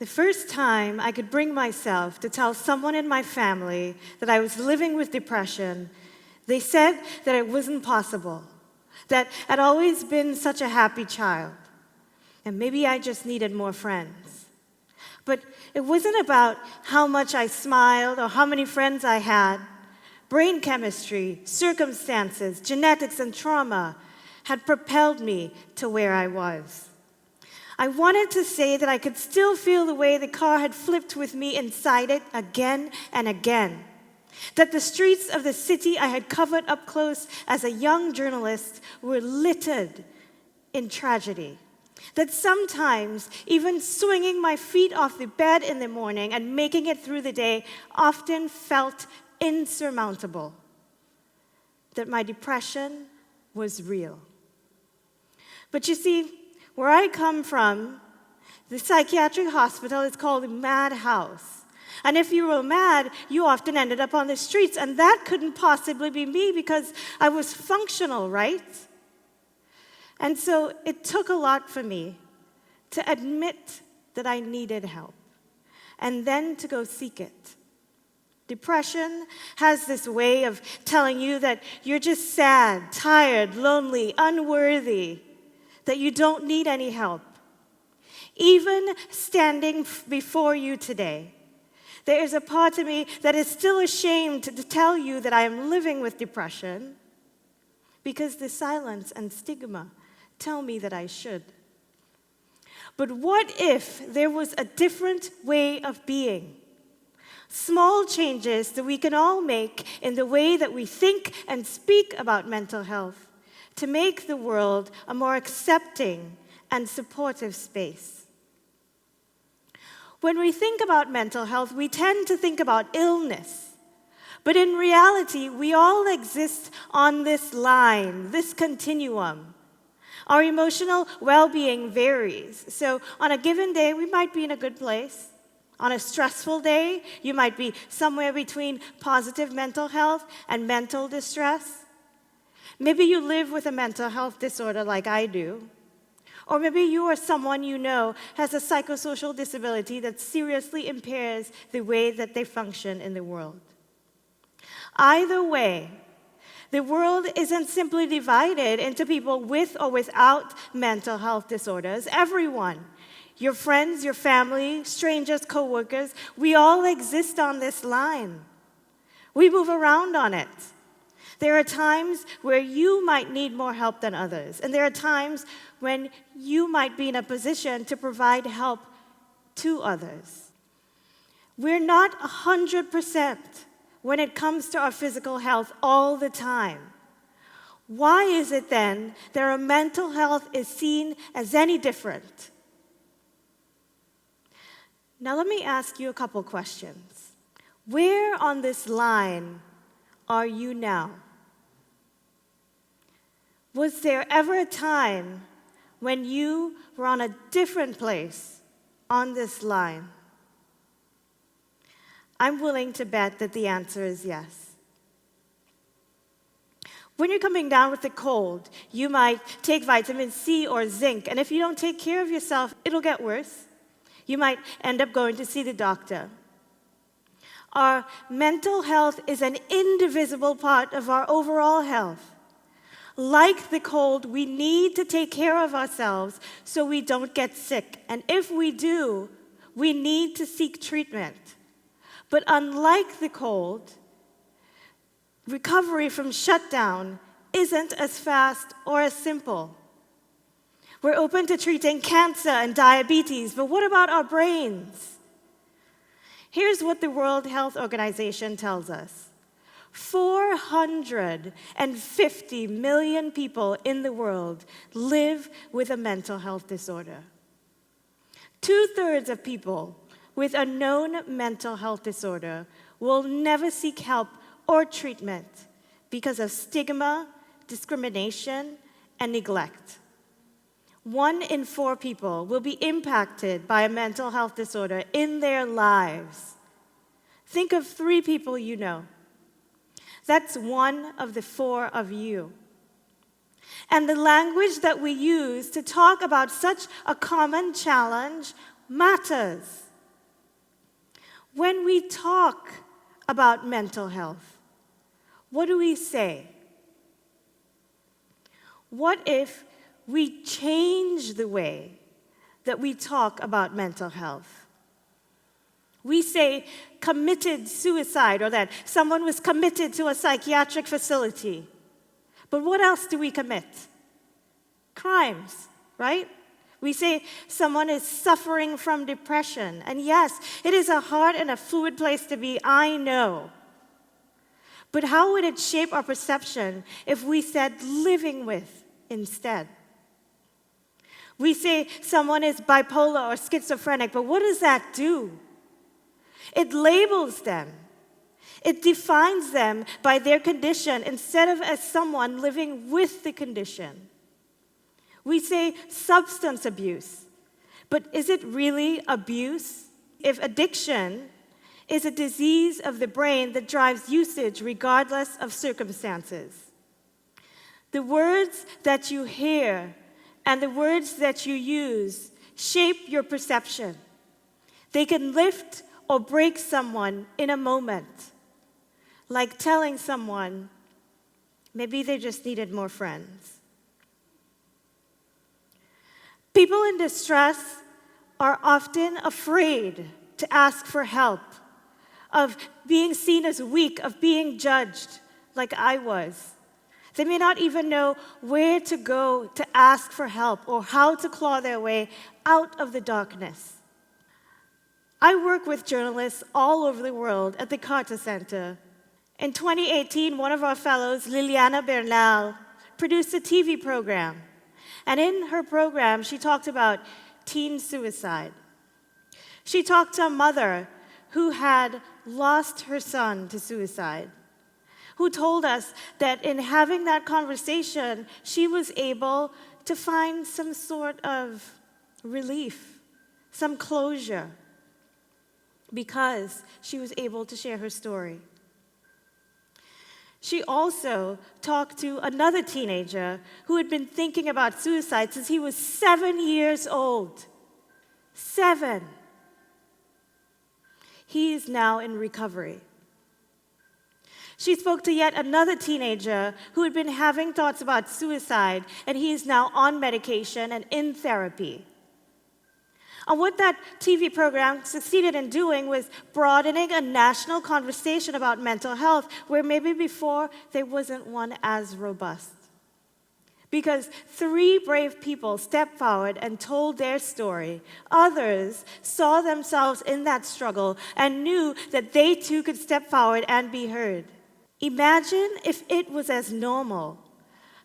The first time I could bring myself to tell someone in my family that I was living with depression, they said that it wasn't possible, that I'd always been such a happy child, and maybe I just needed more friends. But it wasn't about how much I smiled or how many friends I had. Brain chemistry, circumstances, genetics, and trauma had propelled me to where I was. I wanted to say that I could still feel the way the car had flipped with me inside it again and again. That the streets of the city I had covered up close as a young journalist were littered in tragedy. That sometimes even swinging my feet off the bed in the morning and making it through the day often felt insurmountable. That my depression was real. But you see, where I come from, the psychiatric hospital is called a madhouse. And if you were mad, you often ended up on the streets. And that couldn't possibly be me because I was functional, right? And so it took a lot for me to admit that I needed help and then to go seek it. Depression has this way of telling you that you're just sad, tired, lonely, unworthy, that you don't need any help. Even standing before you today, there is a part of me that is still ashamed to tell you that I am living with depression because the silence and stigma tell me that I should. But what if there was a different way of being? Small changes that we can all make in the way that we think and speak about mental health to make the world a more accepting and supportive space. When we think about mental health, we tend to think about illness. But in reality, we all exist on this line, this continuum. Our emotional well-being varies. So on a given day, we might be in a good place. On a stressful day, you might be somewhere between positive mental health and mental distress. Maybe you live with a mental health disorder like I do. Or maybe you or someone you know has a psychosocial disability that seriously impairs the way that they function in the world. Either way, the world isn't simply divided into people with or without mental health disorders. Everyone, your friends, your family, strangers, coworkers, we all exist on this line. We move around on it. There are times where you might need more help than others, and there are times when you might be in a position to provide help to others. We're not 100% when it comes to our physical health all the time. Why is it then that our mental health is seen as any different? Now let me ask you a couple questions. Where on this line are you now? Was there ever a time when you were on a different place on this line? I'm willing to bet that the answer is yes. When you're coming down with a cold, you might take vitamin C or zinc, and if you don't take care of yourself, it'll get worse. You might end up going to see the doctor. Our mental health is an indivisible part of our overall health. Like the cold, we need to take care of ourselves so we don't get sick. And if we do, we need to seek treatment. But unlike the cold, recovery from shutdown isn't as fast or as simple. We're open to treating cancer and diabetes, but what about our brains? Here's what the World Health Organization tells us. 450 million people in the world live with a mental health disorder. 2/3 of people with a known mental health disorder will never seek help or treatment because of stigma, discrimination, and neglect. 1 in 4 people will be impacted by a mental health disorder in their lives. Think of 3 people you know. That's 1 of the 4 of you. And the language that we use to talk about such a common challenge matters. When we talk about mental health, what do we say? What if we change the way that we talk about mental health? We say committed suicide, or that someone was committed to a psychiatric facility. But what else do we commit? Crimes, right? We say someone is suffering from depression. And yes, it is a hard and a fluid place to be, I know. But how would it shape our perception if we said living with instead? We say someone is bipolar or schizophrenic, but what does that do? It labels them. It defines them by their condition instead of as someone living with the condition. We say substance abuse, but is it really abuse? If addiction is a disease of the brain that drives usage regardless of circumstances. The words that you hear and the words that you use shape your perception. They can lift or break someone in a moment. Like telling someone, maybe they just needed more friends. People in distress are often afraid to ask for help, of being seen as weak, of being judged, like I was. They may not even know where to go to ask for help or how to claw their way out of the darkness. I work with journalists all over the world at the Carter Center. In 2018, one of our fellows, Liliana Bernal, produced a TV program. And in her program, she talked about teen suicide. She talked to a mother who had lost her son to suicide, who told us that in having that conversation, she was able to find some sort of relief, some closure, because she was able to share her story. She also talked to another teenager who had been thinking about suicide since he was 7 years old. 7. He is now in recovery. She spoke to yet another teenager who had been having thoughts about suicide, and he is now on medication and in therapy. And what that TV program succeeded in doing was broadening a national conversation about mental health where maybe before there wasn't one as robust. Because 3 brave people stepped forward and told their story. Others saw themselves in that struggle and knew that they too could step forward and be heard. Imagine if it was as normal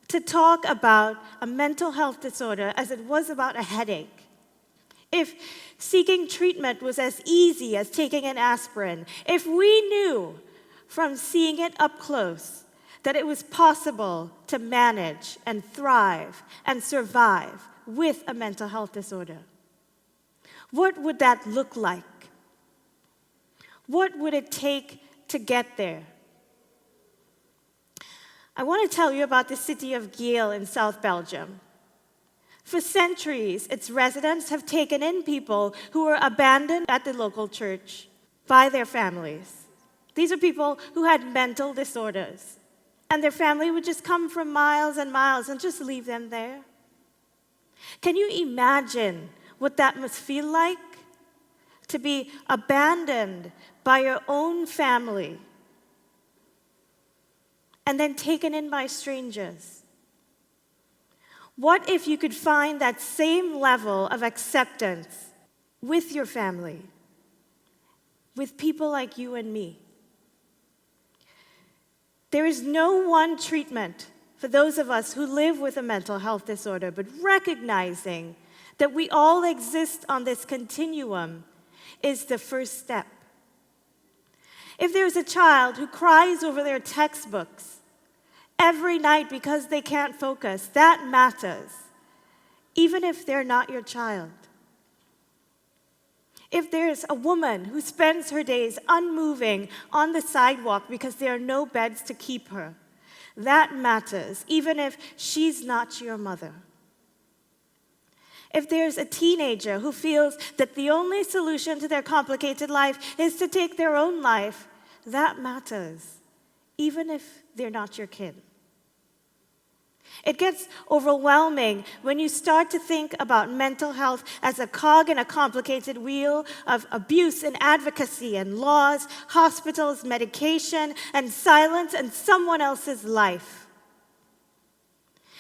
to talk about a mental health disorder as it was about a headache. If seeking treatment was as easy as taking an aspirin, if we knew from seeing it up close that it was possible to manage and thrive and survive with a mental health disorder, what would that look like? What would it take to get there? I want to tell you about the city of Geel in South Belgium. For centuries, its residents have taken in people who were abandoned at the local church by their families. These are people who had mental disorders, and their family would just come from miles and miles and just leave them there. Can you imagine what that must feel like? To be abandoned by your own family and then taken in by strangers. What if you could find that same level of acceptance with your family, with people like you and me? There is no one treatment for those of us who live with a mental health disorder, but recognizing that we all exist on this continuum is the first step. If there's a child who cries over their textbooks every night because they can't focus, that matters. even if they're not your child. If there's a woman who spends her days unmoving on the sidewalk because there are no beds to keep her, that matters, even if she's not your mother. If there's a teenager who feels that the only solution to their complicated life is to take their own life, that matters, even if they're not your kid. It gets overwhelming when you start to think about mental health as a cog in a complicated wheel of abuse and advocacy and laws, hospitals, medication, and silence and someone else's life.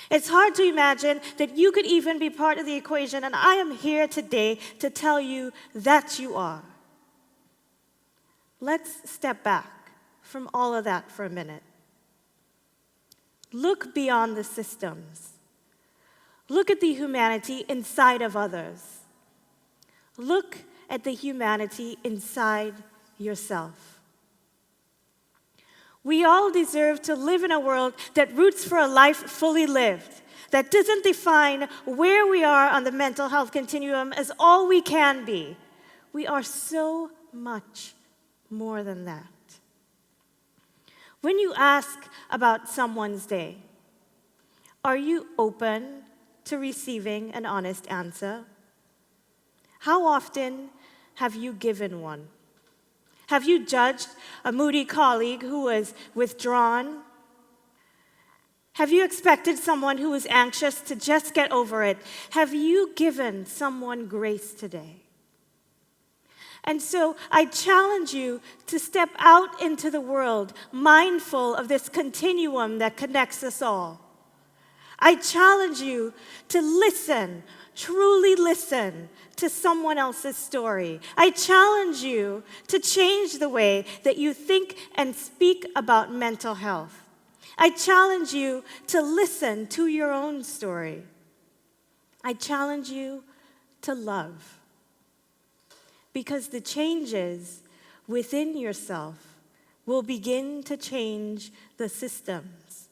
It's hard to imagine that you could even be part of the equation, and I am here today to tell you that you are. Let's step back from all of that for a minute. Look beyond the systems. Look at the humanity inside of others. Look at the humanity inside yourself. We all deserve to live in a world that roots for a life fully lived, that doesn't define where we are on the mental health continuum as all we can be. We are so much more than that. When you ask about someone's day, are you open to receiving an honest answer? How often have you given one? Have you judged a moody colleague who was withdrawn? Have you expected someone who was anxious to just get over it? Have you given someone grace today? And so I challenge you to step out into the world, mindful of this continuum that connects us all. I challenge you to listen, truly listen to someone else's story. I challenge you to change the way that you think and speak about mental health. I challenge you to listen to your own story. I challenge you to love. Because the changes within yourself will begin to change the systems.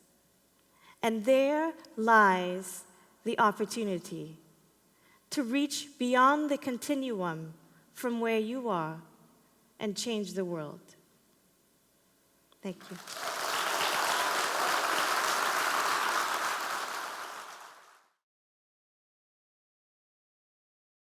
And there lies the opportunity to reach beyond the continuum from where you are and change the world. Thank you.